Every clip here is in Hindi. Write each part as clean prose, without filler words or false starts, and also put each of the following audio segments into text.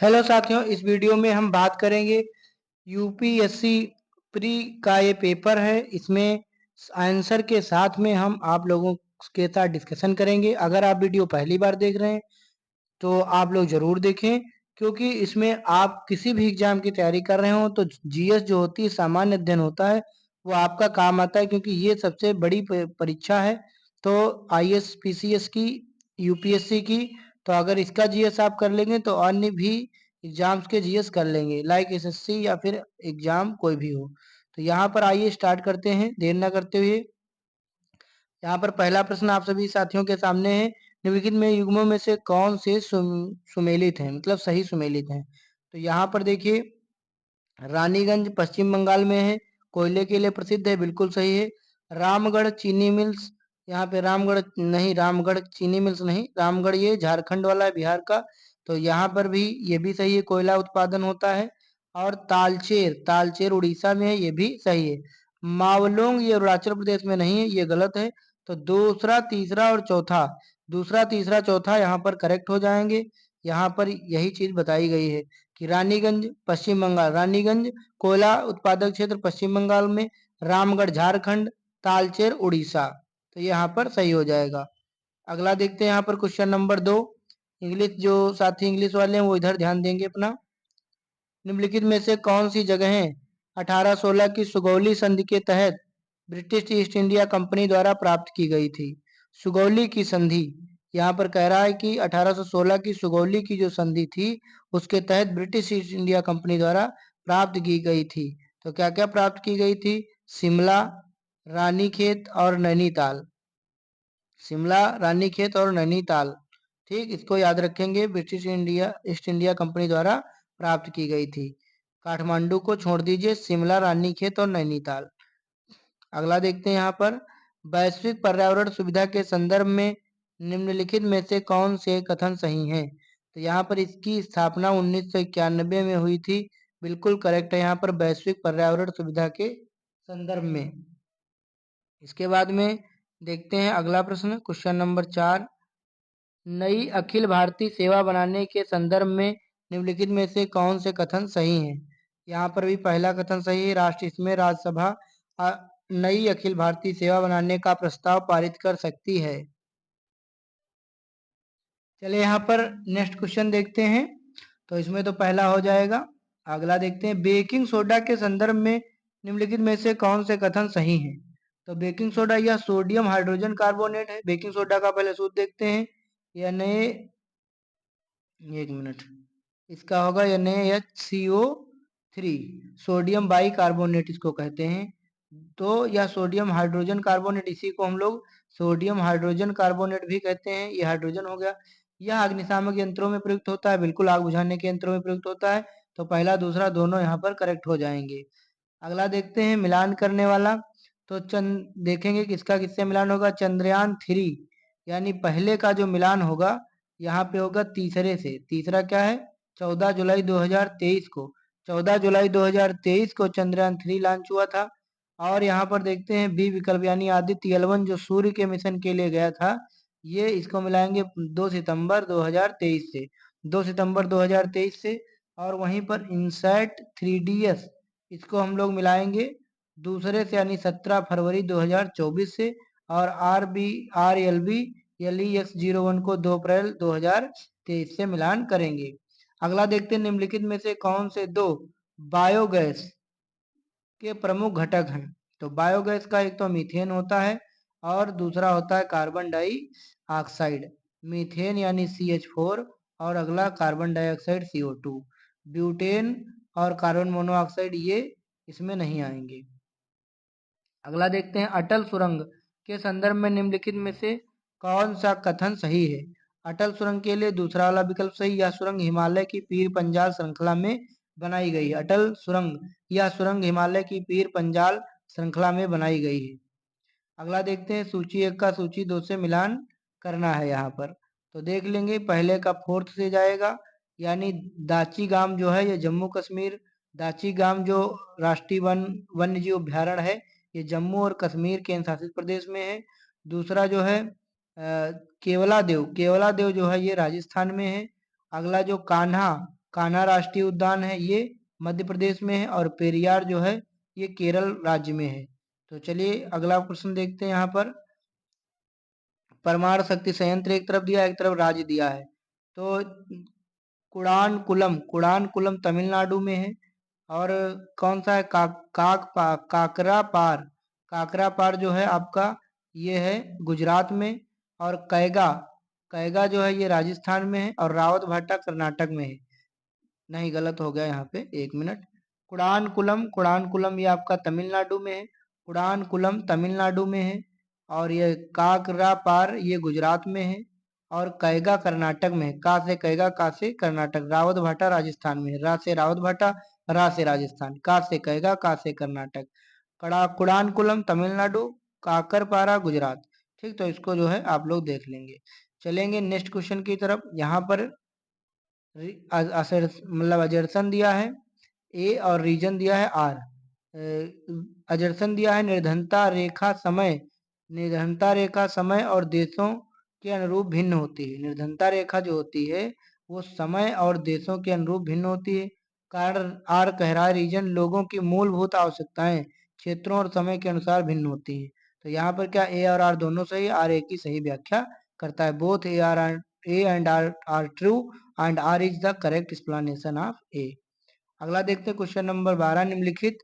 हेलो साथियों, इस वीडियो में हम बात करेंगे यूपीएससी प्री का ये पेपर है। इसमें आंसर के साथ में हम आप लोगों के साथ डिस्कशन करेंगे। अगर आप वीडियो पहली बार देख रहे हैं तो आप लोग ज़रूर देखें, क्योंकि इसमें आप किसी भी एग्जाम की तैयारी कर रहे हो तो जीएस जो होती है, सामान्य अध्ययन होता है, वो आपका काम आता है, क्योंकि ये सबसे बड़ी परीक्षा है। तो आईएएस पीसीएस की, यूपीएससी की, तो अगर इसका जीएस आप कर लेंगे तो अन्य भी एग्जाम्स के जीएस कर लेंगे, लाइक एसएससी या फिर एग्जाम कोई भी हो। तो यहाँ पर आइए स्टार्ट करते हैं देर न करते हुए। यहाँ पर पहला प्रश्न आप सभी साथियों के सामने है। निम्नलिखित में युग्मों में से कौन से सुमेलित हैं, मतलब सही सुमेलित हैं? तो यहाँ पर देखिए, रानीगंज पश्चिम बंगाल में है, कोयले के लिए प्रसिद्ध है, बिल्कुल सही है। रामगढ़ चीनी मिल्स, यहाँ पे रामगढ़ नहीं, रामगढ़ चीनी मिल्स नहीं, रामगढ़ ये झारखंड वाला है, बिहार का। तो यहाँ पर भी ये भी सही है, कोयला उत्पादन होता है। और तालचेर, तालचेर उड़ीसा में है, ये भी सही है। मावलोंग ये अरुणाचल प्रदेश में नहीं है, ये गलत है। तो दूसरा, तीसरा और चौथा, दूसरा, तीसरा, चौथा यहाँ पर करेक्ट हो जाएंगे। यहाँ पर यही चीज बताई गई है कि रानीगंज पश्चिम बंगाल, रानीगंज कोयला उत्पादक क्षेत्र पश्चिम बंगाल में, रामगढ़ झारखंड, तालचेर उड़ीसा। तो यहाँ पर सही हो जाएगा। अगला देखते हैं यहाँ पर क्वेश्चन नंबर 2। इंग्लिश, जो साथी इंग्लिश वाले हैं वो इधर ध्यान देंगे अपना। निम्नलिखित में से कौन सी जगहें 1816 की सुगौली संधि के तहत ब्रिटिश ईस्ट इंडिया कंपनी द्वारा प्राप्त की गई थी? सुगौली की संधि, यहाँ पर कह रहा है कि 1816 की सुगौली की जो संधि थी, उसके तहत ब्रिटिश ईस्ट इंडिया कंपनी द्वारा प्राप्त की गई थी। तो क्या क्या प्राप्त की गई थी? शिमला, रानीखेत और नैनीताल। शिमला, रानीखेत और नैनीताल, ठीक, इसको याद रखेंगे, British India east India company द्वारा प्राप्त की गई थी। काठमांडू को छोड़ दीजिए, शिमला, रानीखेत और नैनीताल। अगला देखते हैं यहाँ पर, वैश्विक पर्यावरण सुविधा के संदर्भ में निम्नलिखित में से कौन से कथन सही हैं? तो यहाँ पर इसकी स्थापना 1991 में हुई थी, बिल्कुल करेक्ट है यहाँ पर, वैश्विक पर्यावरण सुविधा के संदर्भ में। इसके बाद में देखते हैं अगला प्रश्न, क्वेश्चन नंबर 4। नई अखिल भारतीय सेवा बनाने के संदर्भ में निम्नलिखित में से कौन से कथन सही हैं? यहाँ पर भी पहला कथन सही है, राष्ट्र इसमें राज्यसभा नई अखिल भारतीय सेवा बनाने का प्रस्ताव पारित कर सकती है। चलिए यहाँ पर नेक्स्ट क्वेश्चन देखते हैं। तो इसमें तो पहला हो जाएगा। अगला देखते हैं, बेकिंग सोडा के संदर्भ में निम्नलिखित में से कौन से कथन सही हैं? तो बेकिंग सोडा यह सोडियम हाइड्रोजन कार्बोनेट है। बेकिंग सोडा का पहले सूत्र देखते हैं, Na, एक मिनट, इसका होगा NaHCO3, सोडियम बाई कार्बोनेट इसको कहते हैं। तो यह सोडियम हाइड्रोजन कार्बोनेट, इसी को हम लोग सोडियम हाइड्रोजन कार्बोनेट भी कहते हैं। यह हाइड्रोजन हो गया। यह अग्निशामक यंत्रों में प्रयुक्त होता है, बिल्कुल आग बुझाने के यंत्रों में प्रयुक्त होता है। तो पहला, दूसरा दोनों यहाँ पर करेक्ट हो जाएंगे। अगला देखते हैं, मिलान करने वाला। तो देखेंगे किसका किससे मिलान होगा। चंद्रयान 3 यानी पहले का जो मिलान होगा, यहाँ पे होगा तीसरे से। तीसरा क्या है? 14 जुलाई 2023 को, 14 जुलाई 2023 को चंद्रयान 3 लॉन्च हुआ था। और यहाँ पर देखते हैं बी विकल्प, यानी आदित्य L1 जो सूर्य के मिशन के लिए गया था, ये इसको मिलाएंगे 2 सितंबर 2023 से, 2 सितंबर 2023 से। और वहीं पर इनसैट 3DS, इसको हम लोग मिलाएंगे दूसरे से, यानी 17 फरवरी 2024 से। और RLV LEX01 को 2 अप्रैल 2023 से मिलान करेंगे। अगला देखते हैं, निम्नलिखित में से कौन से दो बायोगैस के प्रमुख घटक हैं? तो बायोगैस का एक तो मीथेन होता है, और दूसरा होता है कार्बन डाई ऑक्साइड। मीथेन यानी CH4, और अगला कार्बन डाइऑक्साइड CO2। ब्यूटेन और कार्बन मोनोऑक्साइड ये इसमें नहीं आएंगे। अगला देखते हैं, अटल सुरंग के संदर्भ में निम्नलिखित में से कौन सा कथन सही है? अटल सुरंग के लिए दूसरा वाला विकल्प सही। यह सुरंग हिमालय की पीर पंजाल श्रृंखला में बनाई गई है। अटल सुरंग, यह सुरंग हिमालय की पीर पंजाल श्रृंखला में बनाई गई है। अगला देखते हैं, सूची 1 का सूची 2 से मिलान करना है यहाँ पर। तो देख लेंगे, पहले का 4th से जाएगा, यानी दाची गाम जो है ये जम्मू कश्मीर, दाची गाम जो राष्ट्रीय वन्य जीव अभ्यारण्य है, ये जम्मू और कश्मीर केंद्र शासित प्रदेश में है। दूसरा जो है केवला देव, केवला देव जो है ये राजस्थान में है। अगला जो कान्हा कान्हा राष्ट्रीय उद्यान है ये मध्य प्रदेश में है, और पेरियार जो है ये केरल राज्य में है। तो चलिए अगला क्वेश्चन देखते हैं। यहाँ पर परमाणु शक्ति संयंत्र एक तरफ दिया, एक तरफ राज्य दिया है। तो कुड़ानकुलम तमिलनाडु में है। और कौन सा है? काकरापार जो है आपका ये है गुजरात में। और कैगा कैगा जो है ये राजस्थान में है। और रावत भाटा कर्नाटक में है। नहीं, गलत हो गया यहाँ पे, एक मिनट। कुड़ानकुलम ये आपका तमिलनाडु में है। कुड़ानकुलम तमिलनाडु में है। और ये काकरापार ये गुजरात में है। और कैगा कर्नाटक में है। का से कैगा, का से कर्नाटक। रावत भाटा राजस्थान में है। रा से रावत भाटा, रा से राजस्थान। का से कैगा, का से कर्नाटक। कुड़ानकुलम तमिलनाडु, काकरपारा गुजरात। ठीक, तो इसको जो है आप लोग देख लेंगे। चलेंगे नेक्स्ट क्वेश्चन की तरफ। यहाँ पर मतलब अजरसन दिया है ए और रीजन दिया है आर। अजरसन दिया है निर्धनता रेखा समय और देशों के अनुरूप भिन्न होती है। निर्धनता रेखा जो होती है वो समय और देशों के अनुरूप भिन्न होती है। कारण आर कह रहा है रीजन लोगों की मूलभूत आवश्यकताएं क्षेत्रों और समय के अनुसार भिन्न होती है। तो यहाँ पर क्या ए और आर दोनों सही है? आर ए की सही व्याख्या करता है। Both A and R true and R is the correct explanation of A. अगला देखते हैं क्वेश्चन नंबर 12। निम्नलिखित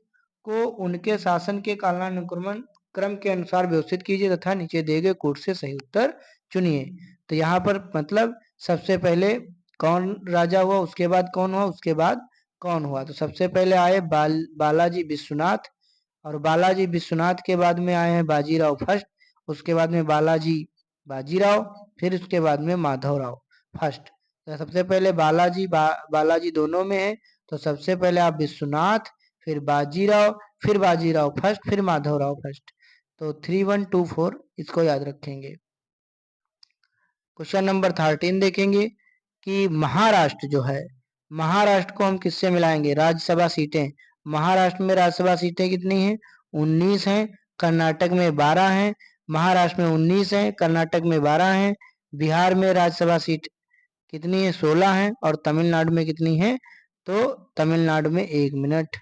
को उनके शासन के कालानुक्रमण क्रम के अनुसार व्यवस्थित कीजिए तथा नीचे दिए गए कोड से सही उत्तर चुनिए। तो यहाँ पर मतलब सबसे पहले कौन राजा हुआ, उसके बाद कौन हुआ, उसके बाद कौन हुआ। तो सबसे पहले आए बालाजी विश्वनाथ। और बालाजी विश्वनाथ के बाद में आए हैं बाजीराव फर्स्ट। उसके बाद में बाजीराव, फिर उसके बाद में माधवराव फर्स्ट। तो सबसे पहले बालाजी दोनों में है। तो सबसे पहले आप विश्वनाथ, फिर बाजीराव, फिर बाजीराव फर्स्ट, फिर माधवराव फर्स्ट। तो 3124 इसको याद रखेंगे। क्वेश्चन नंबर 13 देखेंगे कि महाराष्ट्र जो है, महाराष्ट्र को हम किससे मिलाएंगे? राज्यसभा सीटें। महाराष्ट्र में राज्यसभा सीटें कितनी हैं? 19 हैं। कर्नाटक में 12 हैं। महाराष्ट्र में 19 हैं, कर्नाटक में 12 हैं। बिहार में राज्यसभा सीट कितनी है? 16 है। और तमिलनाडु में कितनी है? तो तमिलनाडु में, एक मिनट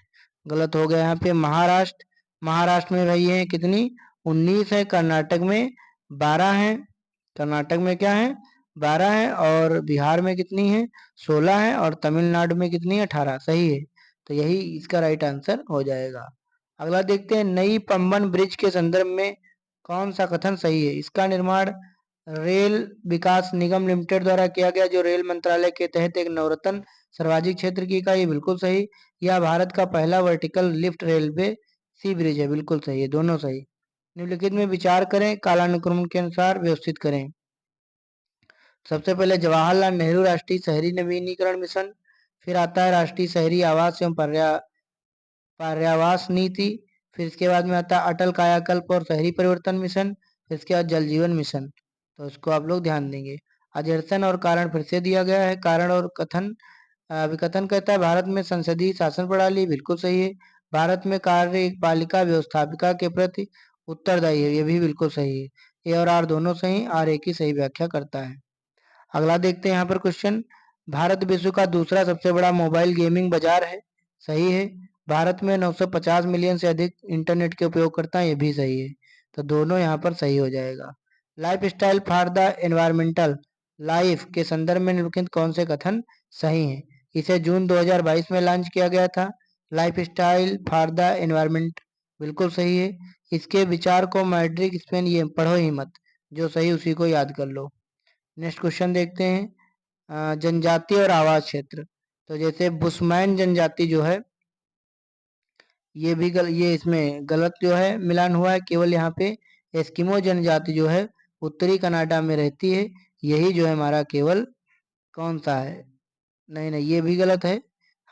गलत हो गया यहाँ पे। महाराष्ट्र में भाई है कितनी? 19 है। कर्नाटक में 12 है। कर्नाटक में क्या है? 12 है। और बिहार में कितनी है? 16 है। और तमिलनाडु में कितनी है? 18। सही है। तो यही इसका राइट आंसर हो जाएगा। अगला देखते हैं, नई पंबन ब्रिज के संदर्भ में कौन सा कथन सही है? इसका निर्माण रेल विकास निगम लिमिटेड द्वारा किया गया, जो रेल मंत्रालय के तहत एक नवरत्न सर्वाधिक क्षेत्र की इकाई। बिल्कुल सही। यह भारत का पहला वर्टिकल लिफ्ट रेलवे सी ब्रिज है। बिल्कुल सही है, दोनों सही। निम्नलिखित में विचार करें, कालानुक्रम के अनुसार व्यवस्थित करें। सबसे पहले जवाहरलाल नेहरू राष्ट्रीय शहरी नवीनीकरण मिशन, फिर आता है राष्ट्रीय शहरी आवास एवं पर्यावास नीति, फिर इसके बाद में आता है अटल कायाकल्प और शहरी परिवर्तन मिशन, फिर इसके बाद जल जीवन मिशन। तो इसको आप लोग ध्यान देंगे। अजरसन और कारण फिर से दिया गया है। कारण और कथन विकथन कहता है भारत में संसदीय शासन प्रणाली। बिल्कुल सही है। भारत में कार्यपालिका व्यवस्थापिका के प्रति उत्तरदायी है। ये भी बिल्कुल सही है। ए और आर दोनों सही, आर ए की सही व्याख्या करता है। अगला देखते हैं यहाँ पर क्वेश्चन, भारत विश्व का दूसरा सबसे बड़ा मोबाइल गेमिंग बाजार है। सही है। भारत में 950 मिलियन से अधिक इंटरनेट के उपयोगकर्ता हैं। ये भी सही है। तो दोनों यहाँ पर सही हो जाएगा। Life style for the environmental life के संदर्भ में निम्नलिखित कौन से कथन सही हैं? इसे जून 2022 में लॉन्च किया गया था। Life style for the environment बिल्कुल सही है। इसके विचार को मैड्रिड स्पेन, ये पढ़ो ही मत, जो सही उसी को याद कर लो। नेक्स्ट क्वेश्चन देखते हैं, जनजाति और आवास क्षेत्र। तो जैसे बुशमैन जनजाति जो है ये भी ये इसमें गलत जो है मिलान हुआ है। केवल यहाँ पे एस्किमो जनजाति जो है उत्तरी कनाडा में रहती है। यही जो है हमारा केवल कौन सा है? नहीं नहीं, ये भी गलत है।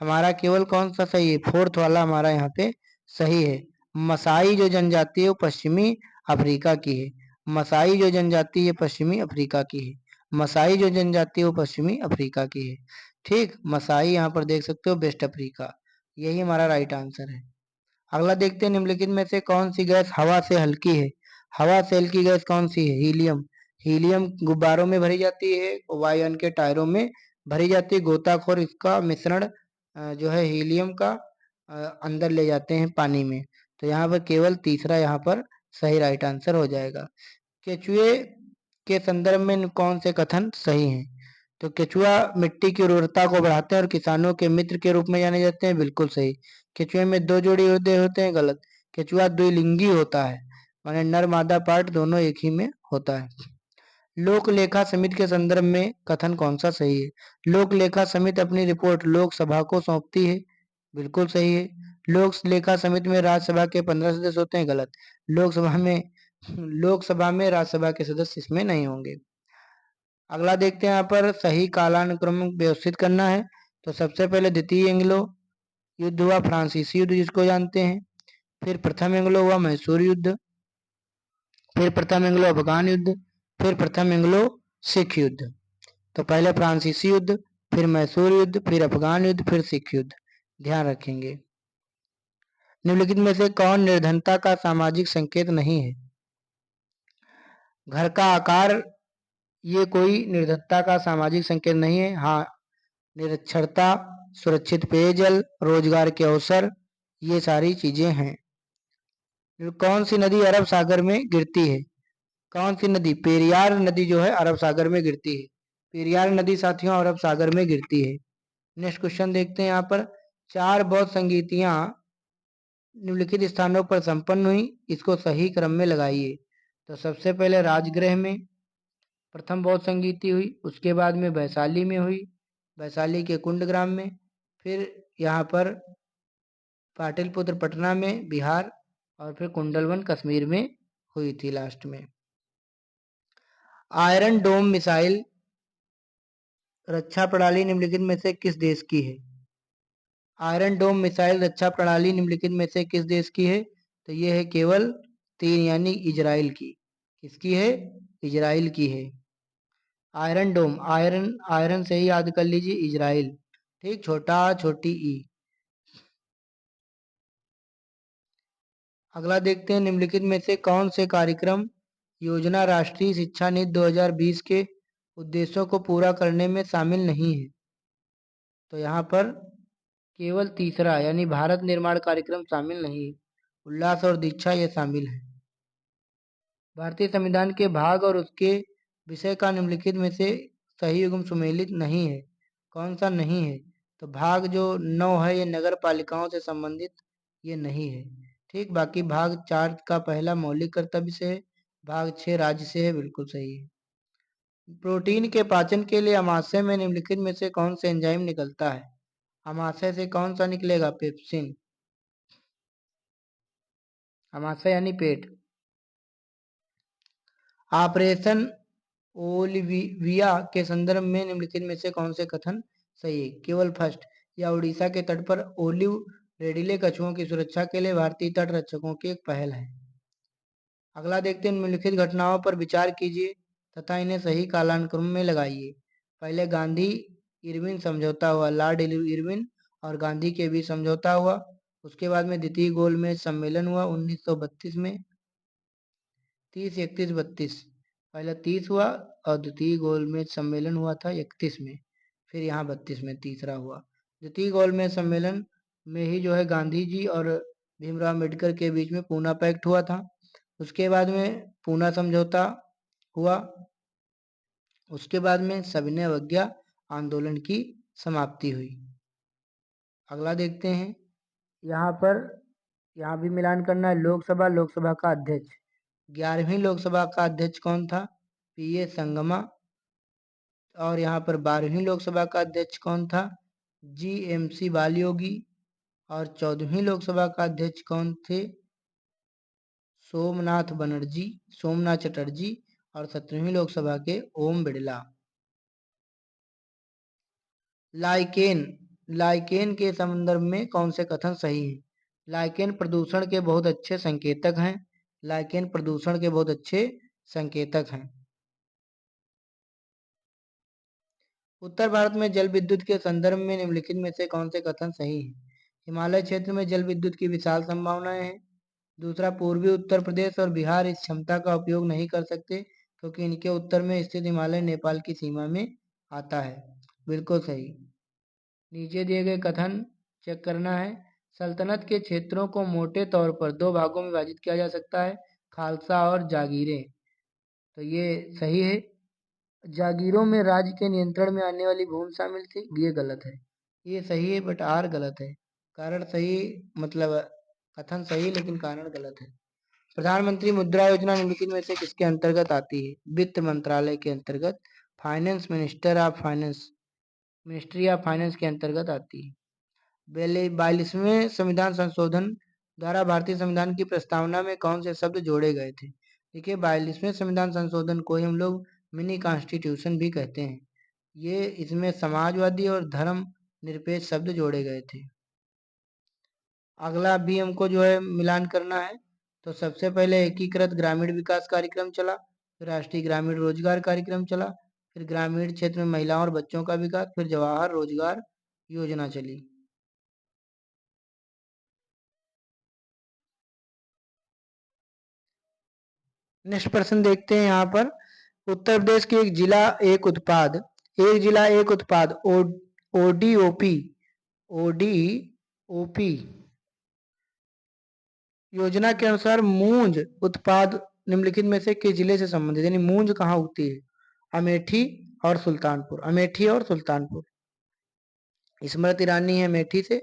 हमारा केवल कौन सा सही है? फोर्थ वाला हमारा यहाँ पे सही है। मसाई जो जनजाति है वो पश्चिमी अफ्रीका की है। मसाई जो जनजाति है पश्चिमी अफ्रीका की है। मसाई जो जनजाति है वो पश्चिमी अफ्रीका की है। ठीक, मसाई यहाँ पर देख सकते हो वेस्ट अफ्रीका। यही हमारा राइट आंसर है। अगला देखते हैं, निम्नलिखित में से कौन सी गैस हवा से हल्की है? हवा से हल्की गैस कौन सी है? हीलियम। हीलियम गुब्बारों में भरी जाती है, वायुयान के टायरों में भरी जाती है, गोताखोर इसका मिश्रण जो है हीलियम का अंदर ले जाते हैं पानी में। तो यहाँ पर केवल तीसरा यहाँ पर सही राइट आंसर हो जाएगा। केचुए के संदर्भ में कौन से कथन सही हैं? तो केचुआ मिट्टी की उर्वरता को बढ़ाते हैं और किसानों के मित्र के रूप में जाने जाते हैं, बिल्कुल सही। केचुए में 2 जोड़ी हृदय होते हैं, गलत। केचुआ द्विलिंगी होता है, माने नर मादा पार्ट दोनों एक ही में होता है। लोक लेखा समिति के संदर्भ में कथन कौन सा सही है? लोक लेखा समिति अपनी रिपोर्ट लोकसभा को सौंपती है, बिल्कुल सही है। लोक लेखा समिति में राज्यसभा के 15 सदस्य होते हैं, गलत। लोकसभा में राज्यसभा के सदस्य इसमें नहीं होंगे। अगला देखते हैं, यहाँ पर सही कालानुक्रम व्यवस्थित करना है। तो सबसे पहले द्वितीय एंग्लो युद्ध हुआ, फ्रांसीसी युद्ध जिसको जानते हैं। फिर प्रथम एंग्लो हुआ मैसूर युद्ध, फिर प्रथम एंग्लो अफगान युद्ध, फिर प्रथम एंग्लो सिख युद्ध। तो पहले फ्रांसीसी युद्ध, फिर मैसूर युद्ध, फिर अफगान युद्ध, फिर सिख युद्ध, ध्यान रखेंगे। निम्नलिखित में से कौन निर्धनता का सामाजिक संकेत नहीं है? घर का आकार ये कोई निर्धनता का सामाजिक संकेत नहीं है। हाँ, निरक्षरता, सुरक्षित पेयजल, रोजगार के अवसर, ये सारी चीजें हैं। कौन सी नदी अरब सागर में गिरती है? कौन सी नदी? पेरियार नदी जो है अरब सागर में गिरती है। पेरियार नदी साथियों अरब सागर में गिरती है। नेक्स्ट क्वेश्चन देखते हैं, यहाँ पर 4 बौद्ध संगीतियां निम्नलिखित स्थानों पर संपन्न हुई, इसको सही क्रम में लगाइए। तो सबसे पहले राजगृह में प्रथम बौद्ध संगीति हुई, उसके बाद में वैशाली में हुई, वैशाली के कुंडग्राम में, फिर यहाँ पर पाटलिपुत्र पटना में बिहार, और फिर कुंडलवन कश्मीर में हुई थी लास्ट में। आयरन डोम मिसाइल रक्षा प्रणाली निम्नलिखित में से किस देश की है? आयरन डोम मिसाइल रक्षा प्रणाली निम्नलिखित में से किस देश की है? तो ये है केवल 3 यानी इजराइल की। किसकी है? इजराइल की है। आयरन डोम, आयरन आयरन से ही याद कर लीजिए, इजराइल, ठीक, छोटा छोटी ई। अगला देखते हैं, निम्नलिखित में से कौन से कार्यक्रम योजना राष्ट्रीय शिक्षा नीति 2020 के उद्देश्यों को पूरा करने में शामिल नहीं है? तो यहाँ पर केवल तीसरा यानी भारत निर्माण कार्यक्रम शामिल नहीं है, उल्लास और दीक्षा ये शामिल है। भारतीय संविधान के भाग और उसके विषय का निम्नलिखित में से सही एवं सुमेलित नहीं है। कौन सा नहीं है? तो भाग जो 9 है ये नगर पालिकाओं से संबंधित ये नहीं है, ठीक। बाकी भाग 4 का पहला मौलिक कर्तव्य से है, भाग 6 राज्य से है, बिल्कुल सही है। प्रोटीन के पाचन के लिए अमाशय में निम्नलिखित में से कौन से एंजाइम निकलता है? अमाशय से कौन सा निकलेगा? पेप्सिन। अमाशय यानी पेट। ऑपरेशन ओलिविया के संदर्भ में निम्नलिखित में से कौन से कथन सही है? केवल फर्स्ट, या उड़ीसा के तट पर ओलिव रेडिले कछुओं की सुरक्षा के लिए भारतीय तट रक्षकों की एक पहल है। अगला देखते हैं, निम्नलिखित घटनाओं पर विचार कीजिए तथा इन्हें सही कालानुक्रम में लगाइए। पहले गांधी इरविन समझौता हुआ, लॉर्ड इरविन और गांधी के बीच समझौता हुआ। उसके बाद में द्वितीय गोलमेज सम्मेलन हुआ 1932 में, 30, 31, 32। पहले 30 हुआ और द्वितीय गोलमेज सम्मेलन हुआ था 31 में, फिर यहाँ 32 में तीसरा हुआ। द्वितीय गोलमेज सम्मेलन में ही जो है गांधी जी और भीमराव अम्बेडकर के बीच में पूना पैक्ट हुआ था। उसके बाद में पूना समझौता हुआ। उसके बाद में सविनय अवज्ञा आंदोलन की समाप्ति हुई। अगला देखते हैं, यहाँ भी मिलान करना है। लोकसभा का अध्यक्ष, 11वीं लोकसभा का अध्यक्ष कौन था? पीए संगमा। और यहाँ पर 12वीं लोकसभा का अध्यक्ष कौन था? जीएमसी बालयोगी। और 14वीं लोकसभा का अध्यक्ष कौन थे? सोमनाथ चटर्जी। और 17वीं लोकसभा के ओम बिड़ला। लाइकेन के संदर्भ में कौन से कथन सही हैं? लाइकेन प्रदूषण के बहुत अच्छे संकेतक हैं। लाइकेन प्रदूषण के बहुत अच्छे संकेतक हैं। उत्तर भारत में जल विद्युत के संदर्भ में निम्नलिखित में से कौन से कथन सही हैं? हिमालय क्षेत्र में जल विद्युत की विशाल संभावनाएं हैं। दूसरा, पूर्वी उत्तर प्रदेश और बिहार इस क्षमता का उपयोग नहीं कर सकते क्योंकि इनके उत्तर में स्थित हिमालय नेपाल की सीमा में आता है। बिल्कुल सही। नीचे दिए गए कथन चेक करना है। सल्तनत के क्षेत्रों को मोटे तौर पर दो भागों में विभाजित किया जा सकता है, खालसा और जागीरें। तो ये सही है। जागीरों में राज्य के नियंत्रण में आने वाली भूमि शामिल थी, ये गलत है। ये सही है बट आर गलत है। कारण सही, मतलब कथन सही लेकिन कारण गलत है। प्रधानमंत्री मुद्रा योजना निम्नलिखित में से किसके अंतर्गत आती है? वित्त मंत्रालय के अंतर्गत, finance minister of finance, ministry of finance के अंतर्गत आती है। 42वें संविधान संशोधन द्वारा भारतीय संविधान की प्रस्तावना में कौन से शब्द जोड़े गए थे? देखिए, 42वें संविधान संशोधन को ही हम लोग मिनी कॉन्स्टिट्यूशन भी कहते हैं। ये इसमें समाजवादी और धर्म निरपेक्ष शब्द जोड़े गए थे। अगला भी हमको जो है मिलान करना है। तो सबसे पहले एकीकृत ग्रामीण विकास कार्यक्रम चला, फिर राष्ट्रीय ग्रामीण रोजगार कार्यक्रम चला, फिर ग्रामीण क्षेत्र में महिलाओं और बच्चों का विकास, फिर जवाहर रोजगार योजना चली। नेक्स्ट प्रश्न देखते हैं यहाँ पर। उत्तर प्रदेश के एक जिला एक उत्पाद ओडीओपी ओडीओपी योजना के अनुसार मूंज उत्पाद निम्नलिखित में से किस जिले से संबंधित, यानी मूंज कहाँ उगती है? अमेठी और सुल्तानपुर, अमेठी और सुल्तानपुर। स्मृति ईरानी है अमेठी से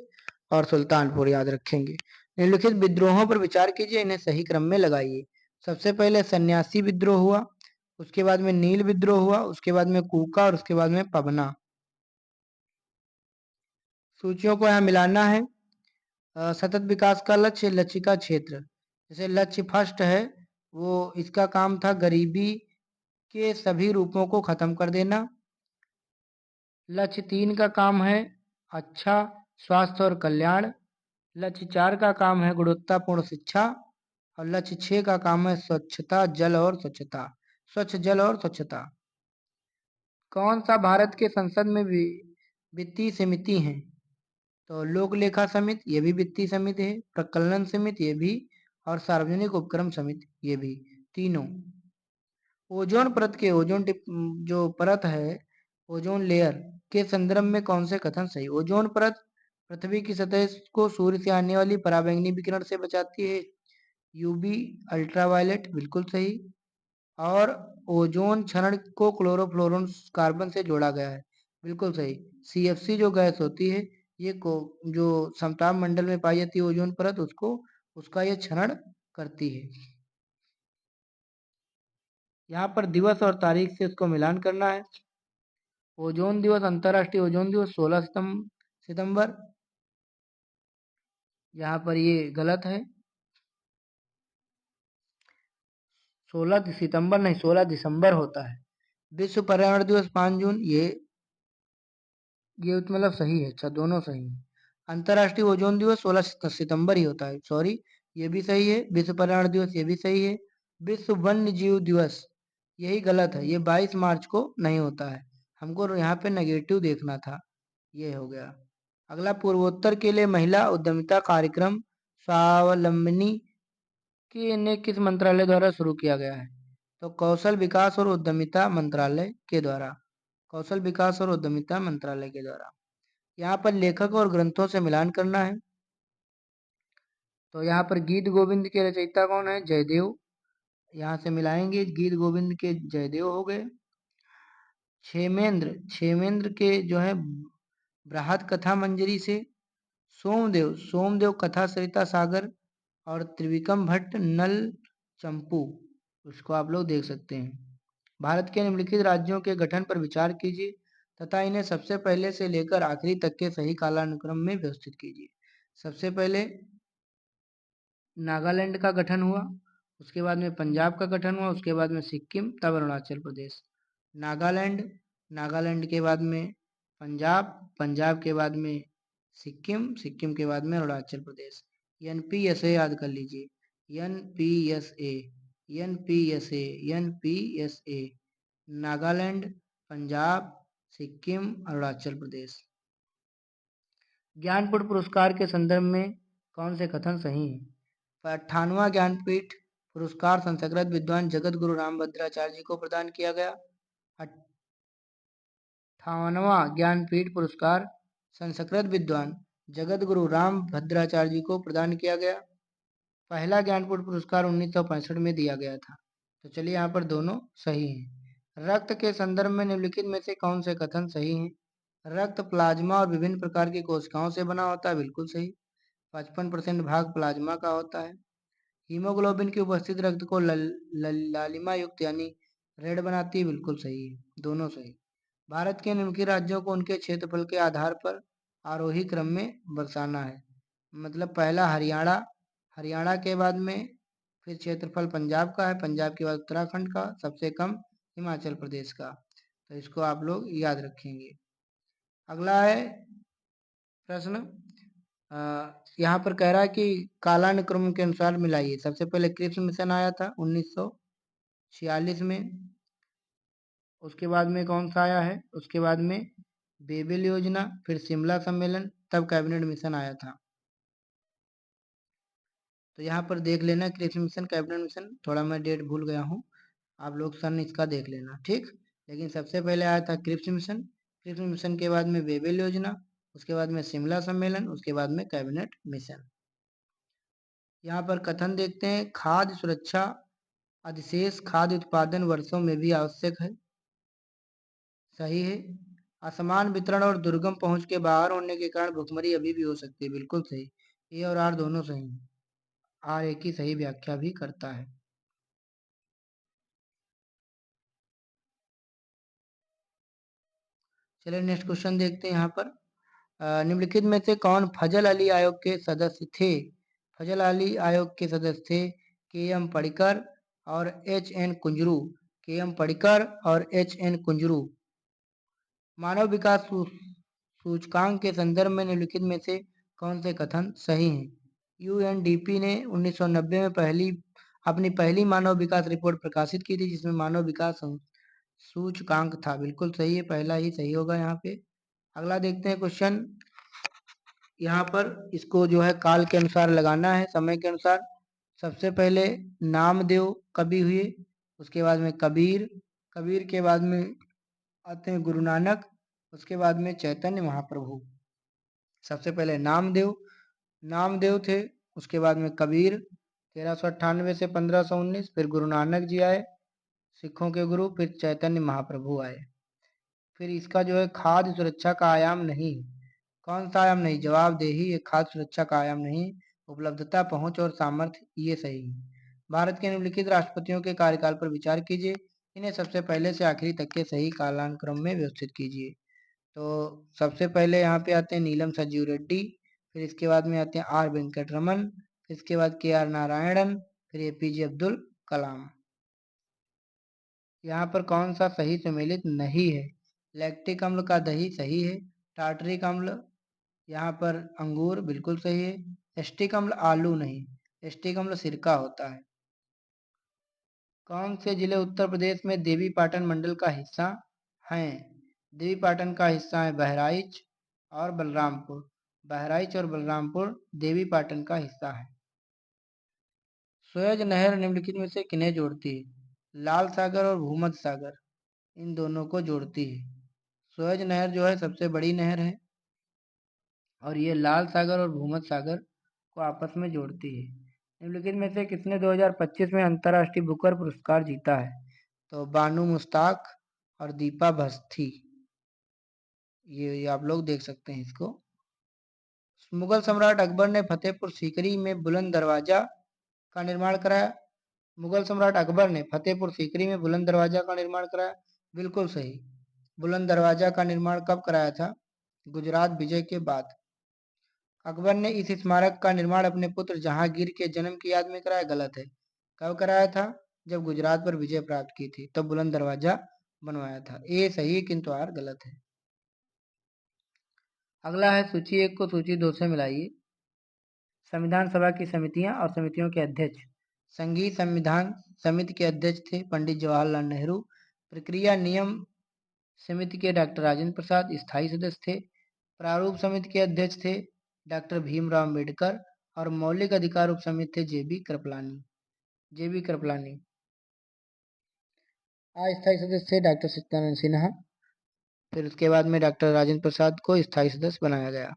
और सुल्तानपुर, याद रखेंगे। निम्नलिखित विद्रोहों पर विचार कीजिए, इन्हें सही क्रम में लगाइए। सबसे पहले सन्यासी विद्रोह हुआ, उसके बाद में नील विद्रोह हुआ, उसके बाद में कूका और उसके बाद में पवना। सूचियों को यहाँ मिलाना है। सतत विकास का लक्ष्य, लक्ष्य क्षेत्र। जैसे लक्ष्य फर्स्ट है, वो इसका काम था गरीबी के सभी रूपों को खत्म कर देना। लक्ष्य 3 का काम है अच्छा स्वास्थ्य और कल्याण। लक्ष्य 4 का काम है गुणवत्तापूर्ण शिक्षा। और लक्ष्य 6 का काम है स्वच्छता जल और स्वच्छता, स्वच्छ जल और स्वच्छता। कौन सा भारत के संसद में भी वित्तीय समिति है? तो लोक लेखा समिति, ये भी वित्तीय समिति है। प्रकलन समिति, ये भी। और सार्वजनिक उपक्रम समिति, ये भी। तीनों। ओजोन परत के जो परत है, ओजोन लेयर के संदर्भ में कौन से कथन सही? ओजोन परत पृथ्वी की सतह को सूर्य से आने वाली पराबैंगनी विकिरण से बचाती है, यूवी अल्ट्रावायलेट, बिल्कुल सही। और ओजोन क्षरण को क्लोरोफ्लोरोन कार्बन से जोड़ा गया है, बिल्कुल सही। सीएफसी जो गैस होती है, ये को जो समताप मंडल में पाई जाती है ओजोन परत, उसका ये क्षरण करती है। यहाँ पर दिवस और तारीख से उसको मिलान करना है। ओजोन दिवस, अंतर्राष्ट्रीय ओजोन दिवस 16 सितंबर। यहाँ पर ये गलत है। 16 सितंबर नहीं, 16 दिसंबर होता है। विश्व पर्यावरण दिवस 5 जून, ये मतलब सही है। अच्छा, दोनों सही है। अंतर्राष्ट्रीय ओजोन दिवस 16 सितंबर ही होता है, सॉरी, ये भी सही है। विश्व पर्यावरण दिवस, ये भी सही है। विश्व वन्य जीव दिवस, यही गलत है, ये 22 मार्च को नहीं होता है। हमको यहाँ पे नेगेटिव देखना था, ये हो गया। अगला, पूर्वोत्तर के लिए महिला उद्यमिता कार्यक्रम स्वावलंबनी के ने किस मंत्रालय द्वारा शुरू किया गया है? तो कौशल विकास और उद्यमिता मंत्रालय के द्वारा, कौशल विकास और उद्यमिता मंत्रालय के द्वारा। यहाँ पर लेखक और ग्रंथों से मिलान करना है। तो यहाँ पर गीत गोविंद के रचयिता कौन है? जयदेव। यहाँ से मिलाएंगे, गीत गोविंद के जयदेव हो गए। क्षेमेंद्र के जो है बृहद कथा मंजरी से। सोमदेव कथा सरिता सागर। और त्रिविक्रम भट्ट नल चंपू, उसको आप लोग देख सकते हैं। भारत के निम्नलिखित राज्यों के गठन पर विचार कीजिए तथा इन्हें सबसे पहले से लेकर आखिरी तक के सही कालानुक्रम में व्यवस्थित कीजिए। सबसे पहले नागालैंड का गठन हुआ, उसके बाद में पंजाब का गठन हुआ, उसके बाद में सिक्किम, तब अरुणाचल प्रदेश। नागालैंड, नागालैंड के बाद में पंजाब, पंजाब के बाद में सिक्किम, सिक्किम के बाद में अरुणाचल प्रदेश। एनपीएसए याद कर लीजिए, एनपीएसए, एनपीएसए, एनपीएसए। नागालैंड, पंजाब, सिक्किम, अरुणाचल प्रदेश। ज्ञानपीठ पुरस्कार के संदर्भ में कौन से कथन सही हैं? 58वां ज्ञानपीठ पुरस्कार संस्कृत विद्वान जगत गुरु रामभद्राचार्य जी को प्रदान किया गया। 58वां ज्ञानपीठ पुरस्कार संस्कृत विद्वान जगत गुरु राम भद्राचार्य जी को प्रदान किया गया। पहला ज्ञानपीठ पुरस्कार 1965 में दिया गया था। तो चलिए यहाँ पर दोनों सही हैं। रक्त के संदर्भ में निम्नलिखित में से कौन से कथन सही हैं? रक्त प्लाज्मा और विभिन्न प्रकार की कोशिकाओं से बना होता है, बिल्कुल सही। 55% भाग प्लाज्मा का होता है। हीमोग्लोबिन की उपस्थिति रक्त को लालिमा युक्त यानी रेड बनाती है, बिल्कुल सही है, दोनों सही। भारत के निम्नलिखित राज्यों को उनके क्षेत्रफल के आधार पर आरोही क्रम में बरसाना है। मतलब पहला हरियाणा, हरियाणा के बाद में फिर क्षेत्रफल पंजाब का है, पंजाब के बाद उत्तराखंड का, सबसे कम हिमाचल प्रदेश का। तो इसको आप लोग याद रखेंगे। अगला है प्रश्न, यहाँ पर कह रहा है कि कालानुक्रम के अनुसार मिलाइए। सबसे पहले क्रिप्स मिशन आया था 1946 में। उसके बाद में कौन सा आया है? उसके बाद में बेबिल योजना, फिर शिमला सम्मेलन, तब कैबिनेट मिशन आया था। तो यहाँ पर देख लेना क्रिप्स मिशन, कैबिनेट मिशन, थोड़ा मैं डेट भूल गया हूँ, आप लोग सन इसका देख लेना, ठीक। लेकिन सबसे पहले आया था क्रिप्स मिशन, क्रिप्स मिशन के बाद में बेबिल योजना, उसके बाद में शिमला सम्मेलन, उसके बाद में कैबिनेट मिशन। यहाँ पर कथन देखते हैं, खाद्य सुरक्षा अधिशेष खाद्य उत्पादन वर्षों में भी आवश्यक है, सही है। असमान वितरण और दुर्गम पहुंच के बाहर होने के कारण भुखमरी अभी भी हो सकती है, बिल्कुल सही। ए और आर दोनों सही हैं। आर एक ही सही व्याख्या भी करता है। चलिए नेक्स्ट क्वेश्चन देखते हैं। यहाँ पर निम्नलिखित में से कौन फजल अली आयोग के सदस्य थे? फजल अली आयोग के सदस्य थे के एम पडिक्कर और एच एन कुंजरू। के एम पडिक्कर और एच एन कुंजरू। मानव विकास सूचकांक के संदर्भ में निम्नलिखित में से कौन से कथन सही हैं? यूएनडीपी ने 1990 में अपनी पहली मानव विकास रिपोर्ट प्रकाशित की थी, जिसमें मानव विकास सूचकांक था, बिल्कुल सही है, पहला ही सही होगा यहाँ पे। अगला देखते हैं क्वेश्चन। यहाँ पर इसको जो है काल के अनुसार लगाना है, समय के अनुसार। सबसे पहले नामदेव कवि हुए, उसके बाद में कबीर, कबीर के बाद में आते हैं गुरु नानक, उसके बाद में चैतन्य महाप्रभु। सबसे पहले नामदेव, नामदेव थे, उसके बाद में कबीर 1398 से 1519, फिर गुरु नानक जी आए सिखों के गुरु, फिर चैतन्य महाप्रभु आए। फिर इसका जो है खाद्य सुरक्षा का आयाम नहीं, कौन सा आयाम नहीं? जवाबदेही, ये खाद्य सुरक्षा का आयाम नहीं। उपलब्धता, पहुंच और सामर्थ्य, ये सही है। भारत के निम्नलिखित राष्ट्रपतियों के कार्यकाल पर विचार कीजिए, इन्हें सबसे पहले से आखिरी तक के सही कालानुक्रम में व्यवस्थित कीजिए। तो सबसे पहले यहाँ पे आते हैं नीलम संजीव रेड्डी, फिर इसके बाद में आते हैं आर वेंकट रमन, फिर इसके बाद के आर नारायणन, फिर एपीजे अब्दुल कलाम। यहाँ पर कौन सा सही सम्मिलित नहीं है? लैक्टिक अम्ल का दही सही है। टार्टरिक अम्ल, यहाँ पर अंगूर, बिल्कुल सही है। एस्टिक अम्ल आलू नहीं, एस्टिक अम्ल सिरका होता है। कौन से जिले उत्तर प्रदेश में देवी पाटन मंडल का हिस्सा हैं? देवी पाटन का हिस्सा है बहराइच और बलरामपुर। बहराइच और बलरामपुर देवी पाटन का हिस्सा है। सुएज नहर निम्नलिखित में से किन्हें जोड़ती है? लाल सागर और भूमध्य सागर, इन दोनों को जोड़ती है। सुएज नहर जो है सबसे बड़ी नहर है और ये लाल सागर और भूमध्य सागर को आपस में जोड़ती है। निम्नलिखित में से किसने 2025 में अंतर्राष्ट्रीय बुकर पुरस्कार जीता है? तो बानू मुश्ताक और दीपा भस्ती, ये आप लोग देख सकते हैं इसको। मुगल सम्राट अकबर ने फतेहपुर सीकरी में बुलंद दरवाजा का निर्माण कराया। मुगल सम्राट अकबर ने फतेहपुर सीकरी में बुलंद दरवाजा का निर्माण कराया, बिल्कुल सही। बुलंद दरवाजा का निर्माण कब कराया था? गुजरात विजय के बाद। अकबर ने इस स्मारक का निर्माण अपने पुत्र जहांगीर के जन्म की याद में कराया, गलत है। कब कराया था? जब गुजरात पर विजय प्राप्त की थी, तब बुलंद दरवाजा बनवाया था। ए सही है किंतु आर गलत है। अगला है सूची 1 को सूची 2 से मिलाइए। संविधान सभा की समितियां और समितियों के अध्यक्ष। संघीय संविधान समिति के अध्यक्ष थे पंडित जवाहरलाल नेहरू। प्रक्रिया नियम समिति के डॉक्टर राजेंद्र प्रसाद स्थायी सदस्य थे। प्रारूप समिति के अध्यक्ष थे डॉक्टर भीमराव अम्बेडकर और मौलिक अधिकार उप समिति थे जेबी कृपलानी। अस्थायी सदस्य थे डॉक्टर सत्यानंद सिन्हा। फिर उसके बाद में डॉक्टर राजेंद्र प्रसाद को स्थायी सदस्य बनाया गया।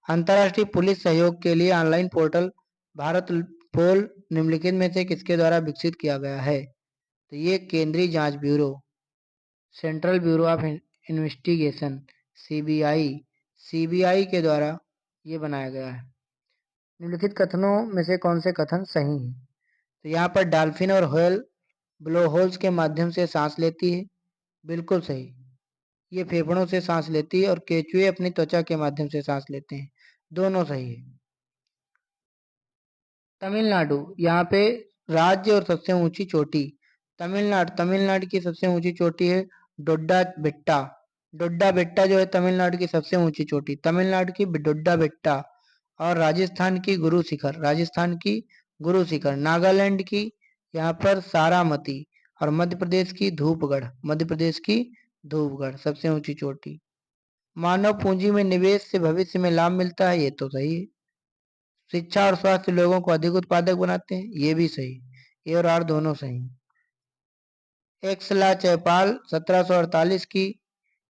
अंतर्राष्ट्रीय पुलिस सहयोग के लिए ऑनलाइन पोर्टल भारत पोल निम्नलिखित में से किसके द्वारा विकसित किया गया है? तो ये केंद्रीय जांच bureau, central bureau of investigation, CBI, CBI के द्वारा ये बनाया गया है। निम्नलिखित कथनों में से कौन से कथन सही हैं? तो यहाँ पर डॉल्फिन और व्हेल ब्लो होल्स के माध्यम से सांस लेती है, बिल्कुल सही। ये फेफड़ों से सांस लेती है और केचुए अपनी त्वचा के माध्यम से सांस लेते हैं, दोनों सही है। तमिलनाडु, यहाँ पे राज्य और सबसे ऊंची चोटी, तमिलनाडु की सबसे ऊंची चोटी है डोड्डा बेट्टा। डोड्डा बेट्टा जो है तमिलनाडु की सबसे ऊंची चोटी, तमिलनाडु की डोड्डा बेट्टा। और राजस्थान की गुरु शिखर, नागालैंड की यहाँ पर सारामती, और मध्य प्रदेश की धूपगढ़ सबसे ऊंची चोटी। मानव पूंजी में निवेश से भविष्य में लाभ मिलता है, ये तो सही है। शिक्षा और स्वास्थ्य लोगों को अधिक उत्पादक बनाते हैं, ये भी सही। ए और आर दोनों सही। एक्सला चौपाल 1748 की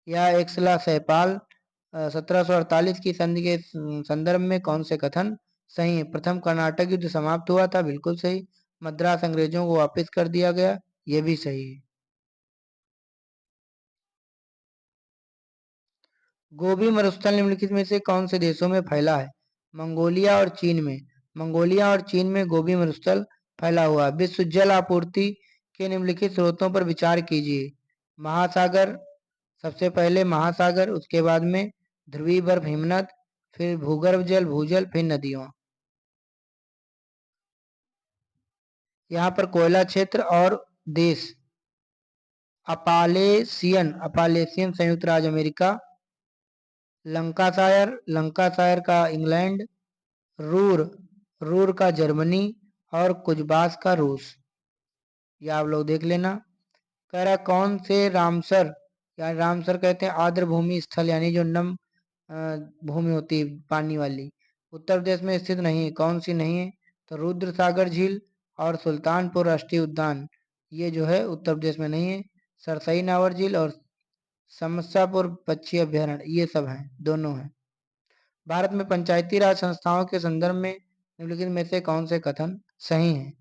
या एक्सला सैपाल 1748 की संधि के संदर्भ में कौन से कथन सही है? प्रथम कर्नाटक युद्ध समाप्त हुआ था, बिल्कुल सही। मद्रास अंग्रेजों को वापस कर दिया गया, ये भी सही है। गोबी मरुस्थल निम्नलिखित में से कौन से देशों में फैला है? मंगोलिया और चीन में। मंगोलिया और चीन में गोबी मरुस्थल फैला हुआ है। विश्व जल आपूर्ति के निम्नलिखित स्रोतों पर विचार कीजिए। महासागर, सबसे पहले महासागर, उसके बाद में ध्रुवीय बर्फ हिमनद, फिर भूगर्भ जल भूजल, फिर नदियों। यहाँ पर कोयला क्षेत्र और देश अपालेसियन संयुक्त राज्य अमेरिका, लंकाशायर का इंग्लैंड, रूर रूर का जर्मनी, और कुजबास का रूस। ये आप लोग देख लेना। कह रहा कौन से रामसर, या रामसर कहते हैं आर्द्र भूमि स्थल, यानी जो नम भूमि होती है पानी वाली, उत्तर प्रदेश में स्थित नहीं है। कौन सी नहीं है? तो रुद्र सागर झील और सुल्तानपुर राष्ट्रीय उद्यान, ये जो है उत्तर प्रदेश में नहीं है। सरसई नावर झील और समस्यापुर पक्षी अभ्यारण्य, ये सब हैं, दोनों हैं। भारत में पंचायती राज संस्थाओं के संदर्भ में निम्नलिखित में से कौन से कथन सही हैं?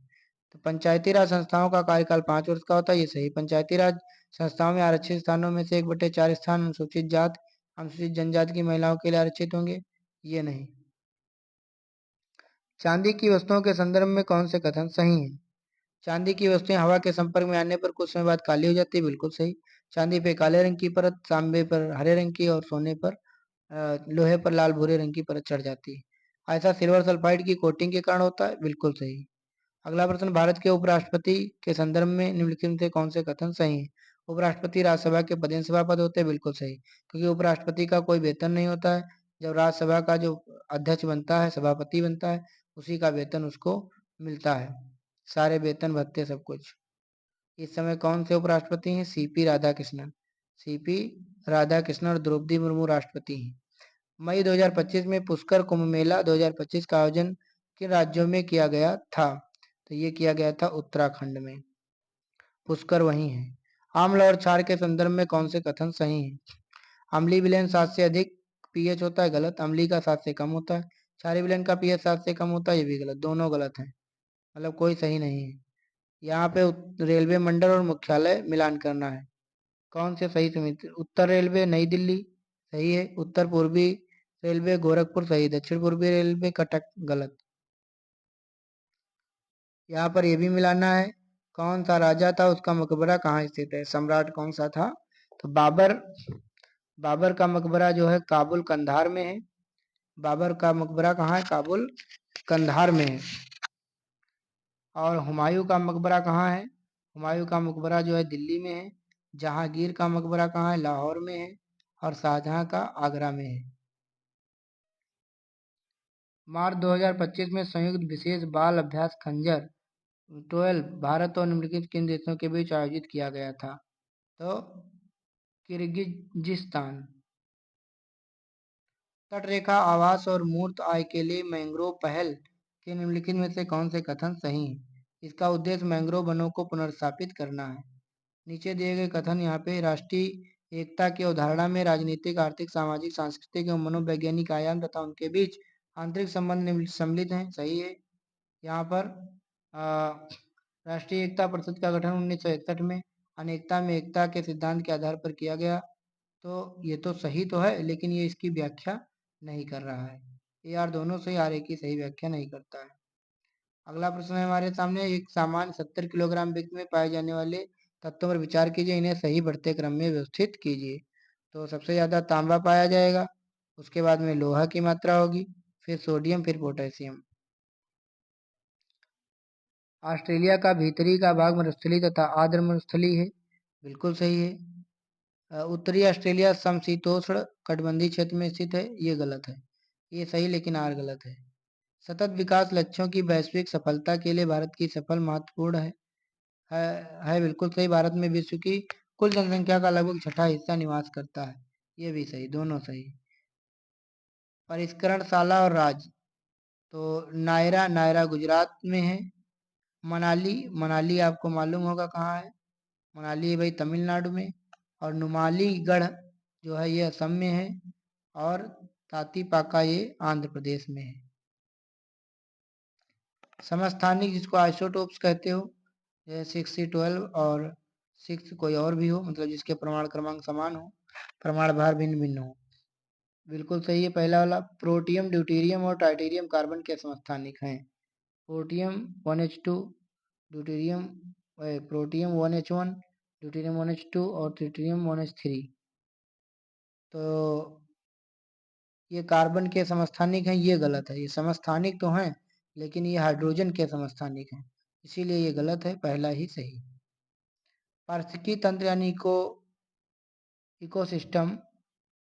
तो पंचायती राज संस्थाओं का कार्यकाल 5 वर्ष का होता है, ये सही। पंचायती राज संस्थाओं में आरक्षित स्थानों में से 1/4 स्थान अनुसूचित जात अनुसूचित जनजाति की महिलाओं के लिए आरक्षित होंगे, ये नहीं। चांदी की वस्तुओं के संदर्भ में कौन से कथन सही हैं? चांदी की वस्तुएं हवा के संपर्क में आने पर कुछ समय बाद काली हो जाती है, बिल्कुल सही। चांदी पे काले रंग की परत, तांबे पर हरे रंग की, और सोने पर लोहे पर लाल भूरे रंग की परत चढ़ जाती है। ऐसा सिल्वर सल्फाइड की कोटिंग के कारण होता है, बिल्कुल सही। अगला प्रश्न, भारत के उपराष्ट्रपति के संदर्भ में निम्नलिखित में से कौन से कथन सही हैं? उपराष्ट्रपति राज्यसभा के पदेन सभापति होते हैं, बिल्कुल सही। क्योंकि उपराष्ट्रपति का कोई वेतन नहीं होता है। जब राज्यसभा का जो अध्यक्ष बनता है, सभापति बनता है, उसी का वेतन उसको मिलता है, सारे वेतन भत्ते सब कुछ। इस समय कौन से उपराष्ट्रपति हैं? सीपी राधाकृष्णन। सीपी राधाकृष्णन और द्रौपदी मुर्मू राष्ट्रपति हैं। मई 2025 में पुष्कर कुंभ मेला 2025 का आयोजन किन राज्यों में किया गया था? तो ये किया गया था उत्तराखंड में, पुष्कर वहीं है। आम्ल और क्षार के संदर्भ में कौन से कथन सही हैं? अम्लीय विलयन 7 से अधिक पीएच होता है, गलत। अम्लीय का 7 से कम होता है। क्षारीय विलयन का पीएच 7 से कम होता है, ये भी गलत। दोनों गलत हैं, मतलब कोई सही नहीं है। यहाँ पे रेलवे मंडल और मुख्यालय मिलान करना है। कौन से सही समिति? उत्तर रेलवे नई दिल्ली सही है। उत्तर पूर्वी रेलवे गोरखपुर सही। दक्षिण पूर्वी रेलवे कटक गलत। यहाँ पर ये भी मिलाना है। कौन सा राजा था, उसका मकबरा कहाँ स्थित है? सम्राट कौन सा था? तो बाबर का मकबरा जो है काबुल कंधार में है। बाबर का मकबरा कहाँ है? काबुल कंधार में है। और हुमायूं का मकबरा कहाँ है? हुमायूं का मकबरा जो है दिल्ली में है। जहांगीर का मकबरा कहाँ है? लाहौर में है। और शाहजहां का आगरा में है। मार्च 2025 में संयुक्त विशेष बाल अभ्यास खंजर 12 भारत और निम्नलिखित किन देशों के बीच आयोजित किया गया था? तो किर्गिजिस्तान। तटरेखा आवास और मूर्त आय के लिए मैंग्रोव पहल के निम्नलिखित में से कौन से कथन सही हैं? इसका उद्देश्य मैंग्रोव वनों को पुनर्स्थापित करना है। नीचे दिए गए कथन यहाँ पे राष्ट्रीय एकता की अवधारणा में राजनीतिक, आर्थिक, सामाजिक, सांस्कृतिक एवं मनोवैज्ञानिक आयाम तथा उनके बीच आंतरिक संबंध सम्मिलित हैं। सही है। यहाँ पर राष्ट्रीय एकता परिषद का गठन 1961 में अनेकता में एकता के सिद्धांत के आधार पर किया गया। तो ये तो सही तो है, लेकिन ये इसकी व्याख्या नहीं कर रहा है। ये यार दोनों सही, आर एक की सही व्याख्या नहीं करता है। अगला प्रश्न है हमारे सामने, एक सामान्य 70 किलोग्राम व्यक्ति में पाए जाने वाले तत्वों पर विचार कीजिए, इन्हें सही बढ़ते क्रम में व्यवस्थित कीजिए। तो सबसे ज़्यादा तांबा पाया जाएगा, उसके बाद में लोहा की मात्रा होगी, फिर सोडियम, फिर पोटेशियम। ऑस्ट्रेलिया का भीतरी का भाग मरुस्थलीय तथा आर्द्र मरुस्थलीय है, बिल्कुल सही है। उत्तरी ऑस्ट्रेलिया समशीतोष्ण कटिबंधीय क्षेत्र में स्थित है, ये गलत है। ये सही लेकिन आर गलत है। सतत विकास लक्ष्यों की वैश्विक सफलता के लिए भारत की सफल महत्वपूर्ण है बिल्कुल सही। भारत में विश्व की कुल जनसंख्या का लगभग छठा हिस्सा निवास करता है, ये भी सही, दोनों सही। परिष्करणशाला और राज्य, तो नायरा, नायरा गुजरात में है। मनाली, मनाली आपको मालूम होगा कहाँ है, मनाली है भाई तमिलनाडु में। और नुमालीगढ़ जो है ये असम में है, और तातीपाका ये आंध्र प्रदेश में है। समस्थानिक जिसको आइसोटोप्स कहते हो, जैसे 6C12 और 6 कोई और भी हो, मतलब जिसके परमाणु क्रमांक समान हो, परमाणु भार भिन्न भिन्न हो। बिल्कुल सही है पहला वाला। प्रोटियम, ड्यूटेरियम और ट्राइटेरियम कार्बन के समस्थानिक हैं। Protium 1H2, deuterium protium 1H1, deuterium 1H2 और ट्रिटियम 1H3। तो ये कार्बन के समस्थानिक हैं, ये गलत है। ये समस्थानिक तो हैं, लेकिन ये हाइड्रोजन के समस्थानिक हैं, इसीलिए ये गलत है, पहला ही सही। पारिस्थितिकी तंत्र यानी इकोसिस्टम,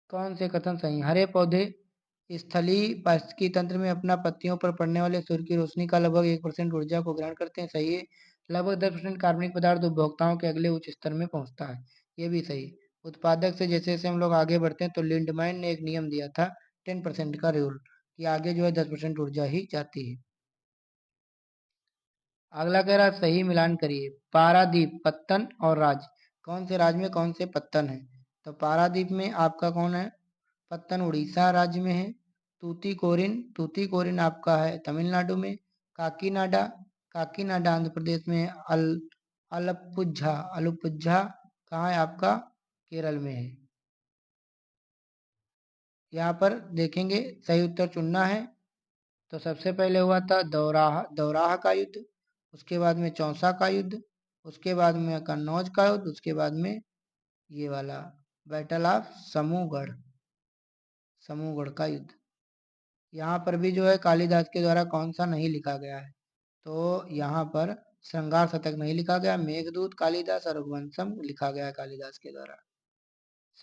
कौन से कथन सही? हरे पौधे स्थलीय पारिस्थितिकी तंत्र में अपना पत्तियों पर पड़ने वाले सूर्य की रोशनी का लगभग 1% ऊर्जा को ग्रहण करते हैं, सही है। लगभग 10% कार्बनिक पदार्थ उपभोक्ताओं के अगले उच्च स्तर में पहुंचता है, ये भी सही। उत्पादक से जैसे जैसे हम लोग आगे बढ़ते हैं, तो लिंडमैन ने एक नियम दिया था 10% का रूल, कि आगे जो है 10% ऊर्जा ही जाती है। अगला कह रहा सही मिलान करिए। पारादीप, पत्तन और राज, कौन से राज्य में कौन से पत्तन है? तो पारादीप में आपका कौन है? पत्तन उड़ीसा राज्य में है। तूतीकोरिन, तूतीकोरिन आपका है तमिलनाडु में। काकीनाडा, काकीनाडा आंध्र प्रदेश में है। अलपुझा, अलपुझा कहाँ है आपका? केरल में है। यहाँ पर देखेंगे सही उत्तर चुनना है। तो सबसे पहले हुआ था दौराहा, दौराहा का युद्ध, उसके बाद में चौसा का युद्ध, उसके बाद में कन्नौज का युद्ध, उसके बाद में ये वाला बैटल ऑफ समूहगढ़, समूहगढ़ का युद्ध। यहाँ पर भी जो है कालिदास के द्वारा कौन सा नहीं लिखा गया है? तो यहाँ पर श्रृंगार शतक नहीं लिखा गया, मेघदूत कालिदास और रघुवंशम लिखा गया है कालिदास के द्वारा।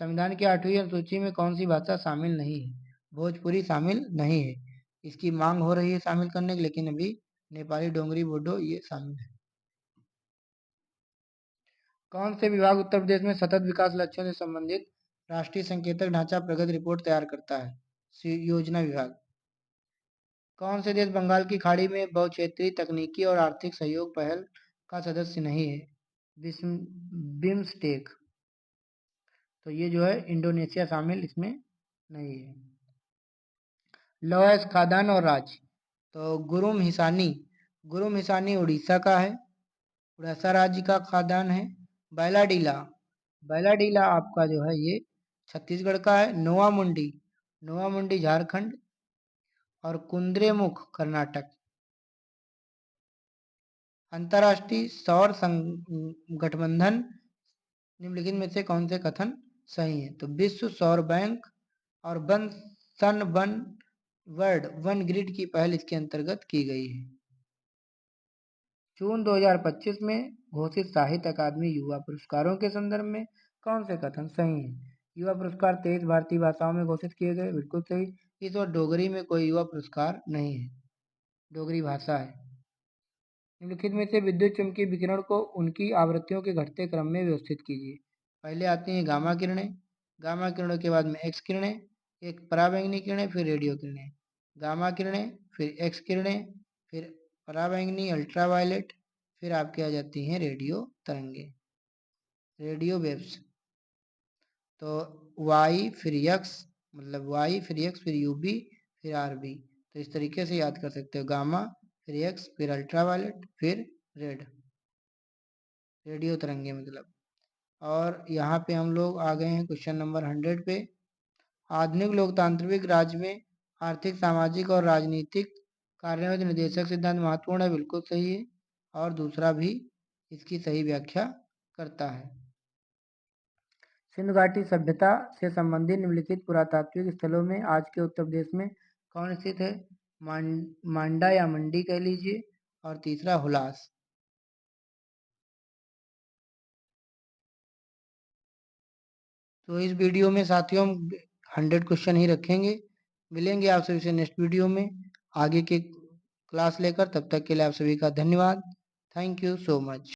संविधान की 8वीं अनुसूची में कौन सी भाषा शामिल नहीं है? भोजपुरी शामिल नहीं है। इसकी मांग हो रही है शामिल करने की, लेकिन अभी नेपाली, डोंगरी, बोडो ये शामिल है। कौन से विभाग उत्तर प्रदेश में सतत विकास लक्ष्यों से संबंधित राष्ट्रीय संकेतक ढांचा प्रगति रिपोर्ट तैयार करता है? योजना विभाग। कौन से देश बंगाल की खाड़ी में बहुक्षेत्रीय तकनीकी और आर्थिक सहयोग पहल का सदस्य नहीं है? बिम्स्टेक, तो ये जो है इंडोनेशिया शामिल इसमें नहीं है। लौह खादान और राज, तो गुरुम हिसानी, गुरुम हिसानी उड़ीसा का है, उड़ीसा राज्य का खादान है। बैलाडीला, बैलाडीला आपका जो है ये छत्तीसगढ़ का है। नोआ मुंडी, नोआ मुंडी झारखंड, और कुंद्रेमुख कर्नाटक। अंतर्राष्ट्रीय सौर गठबंधन निम्नलिखित में से कौन से कथन सही है? तो विश्व सौर बैंक और वन वर्ल्ड वन ग्रिड की पहल इसके अंतर्गत की गई है। जून 2025 में घोषित साहित्य अकादमी युवा पुरस्कारों के संदर्भ में कौन से कथन सही हैं? युवा पुरस्कार 23 भारतीय भाषाओं में घोषित किए गए, बिल्कुल सही। इस बार डोगरी में कोई युवा पुरस्कार नहीं है, डोगरी भाषा है। निम्नलिखित में से विद्युत चुम्बकीय विकिरण को उनकी आवृत्तियों के घटते क्रम में व्यवस्थित कीजिए। पहले आती हैं गामा किरणें, गामा किरणों के बाद में एक्स किरणें, एक पराबैंगनी किरणें, फिर रेडियो किरणें। गामा किरणें, फिर एक्स किरणें, फिर पराबैंगनी अल्ट्रावायलेट, फिर आपके आ जाती हैं रेडियो तरंगे, रेडियो वेव्स। तो वाई फिर यक्स, मतलब वाई फिर यक्स फिर यूबी फिर आरबी, तो इस तरीके से याद कर सकते हो। गामा फिर एक्स फिर अल्ट्रावायलेट फिर रेड, रेडियो तरंगे मतलब। और यहाँ पे हम लोग आ गए हैं क्वेश्चन नंबर 100 पे। आधुनिक लोकतांत्रिक राज्य में आर्थिक, सामाजिक और राजनीतिक कार्यों में निर्देशक सिद्धांत महत्वपूर्ण है, बिल्कुल सही है। और दूसरा भी इसकी सही व्याख्या करता है। सिंधु घाटी सभ्यता से संबंधित निम्नलिखित पुरातात्विक स्थलों में आज के उत्तर प्रदेश में कौन स्थित है? मांडा या मंडी कह लीजिए, और तीसरा हुलास। तो इस वीडियो में साथियों हम 100 क्वेश्चन ही रखेंगे। मिलेंगे आप सभी से नेक्स्ट वीडियो में आगे के क्लास लेकर। तब तक के लिए आप सभी का धन्यवाद। Thank you so much.